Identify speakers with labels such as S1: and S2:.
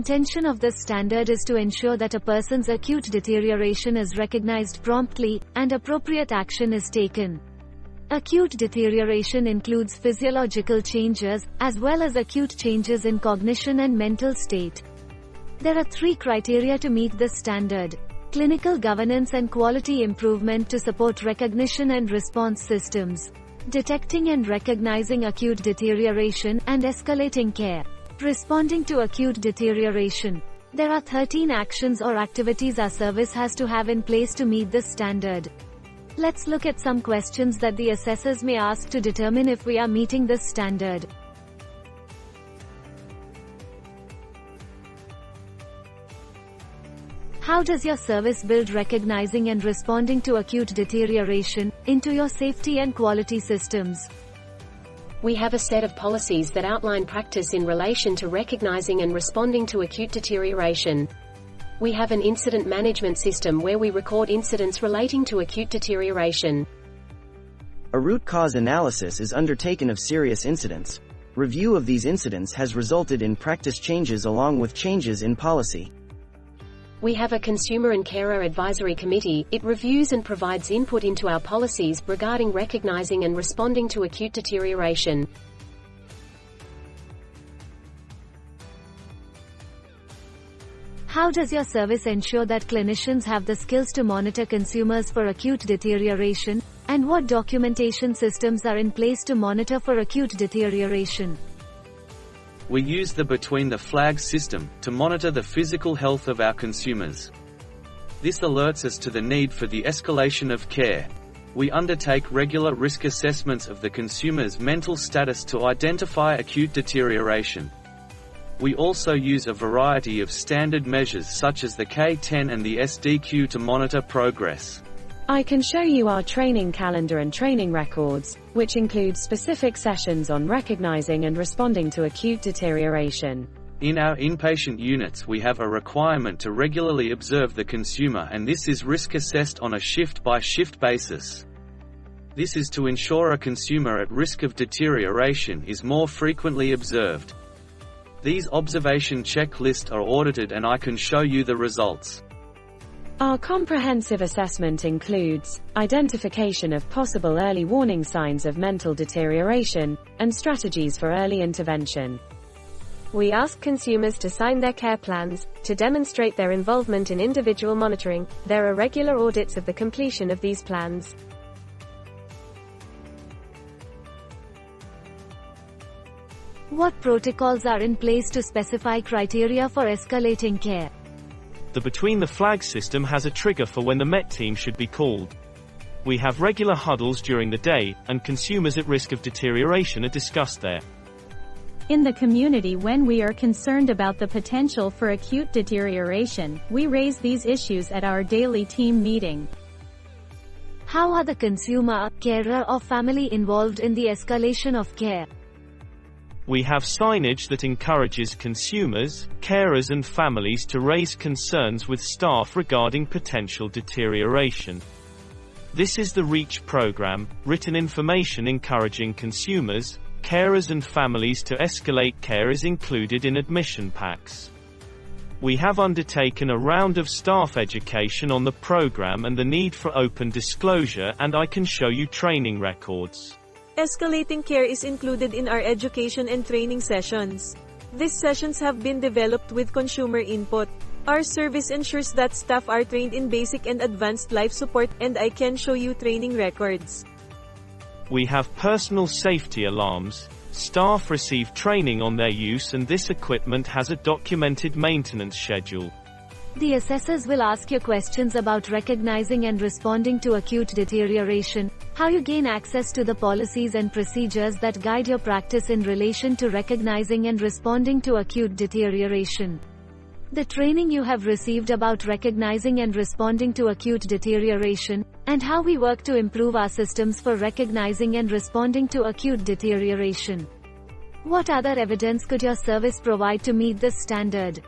S1: intention of this standard is to ensure that a person's acute deterioration is recognized promptly, and appropriate action is taken. Acute deterioration includes physiological changes, as well as acute changes in cognition and mental state. There are 3 criteria to meet this standard: clinical governance and quality improvement to support recognition and response systems, detecting and recognizing acute deterioration, and escalating care. Responding to acute deterioration. There are 13 actions or activities our service has to have in place to meet this standard. Let's look at some questions that the assessors may ask to determine if we are meeting this standard. How does your service build recognizing and responding to acute deterioration into your safety and quality systems?
S2: We have a set of policies that outline practice in relation to recognizing and responding to acute deterioration. We have an incident management system where we record incidents relating to acute deterioration.
S3: A root cause analysis is undertaken of serious incidents. Review of these incidents has resulted in practice changes along with changes in policy.
S2: We have a Consumer and Carer Advisory Committee. It reviews and provides input into our policies regarding recognizing and responding to acute deterioration.
S1: How does your service ensure that clinicians have the skills to monitor consumers for acute deterioration, and what documentation systems are in place to monitor for acute deterioration?
S4: We use the Between the Flags system to monitor the physical health of our consumers. This alerts us to the need for the escalation of care. We undertake regular risk assessments of the consumer's mental status to identify acute deterioration. We also use a variety of standard measures such as the K10 and the SDQ to monitor progress.
S5: I can show you our training calendar and training records, which include specific sessions on recognizing and responding to acute deterioration.
S4: In our inpatient units, we have a requirement to regularly observe the consumer, and this is risk assessed on a shift-by-shift basis. This is to ensure a consumer at risk of deterioration is more frequently observed. These observation checklists are audited and I can show you the results.
S5: Our comprehensive assessment includes identification of possible early warning signs of mental deterioration, and strategies for early intervention.
S6: We ask consumers to sign their care plans, to demonstrate their involvement in individual monitoring. There are regular audits of the completion of these plans.
S1: What protocols are in place to specify criteria for escalating care?
S7: The Between the Flags system has a trigger for when the MET team should be called. We have regular huddles during the day, and consumers at risk of deterioration are discussed there.
S8: In the community, when we are concerned about the potential for acute deterioration, we raise these issues at our daily team meeting.
S1: How are the consumer, carer or family involved in the escalation of care?
S7: We have signage that encourages consumers, carers and families to raise concerns with staff regarding potential deterioration. This is the REACH program, written information encouraging consumers, carers and families to escalate care is included in admission packs. We have undertaken a round of staff education on the program and the need for open disclosure, and I can show you training records.
S9: Escalating care is included in our education and training sessions. These sessions have been developed with consumer input. Our service ensures that staff are trained in basic and advanced life support, and I can show you training records.
S7: We have personal safety alarms. Staff receive training on their use, and this equipment has a documented maintenance schedule.
S1: The assessors will ask you questions about recognizing and responding to acute deterioration, how you gain access to the policies and procedures that guide your practice in relation to recognizing and responding to acute deterioration. The training you have received about recognizing and responding to acute deterioration, and how we work to improve our systems for recognizing and responding to acute deterioration. What other evidence could your service provide to meet this standard?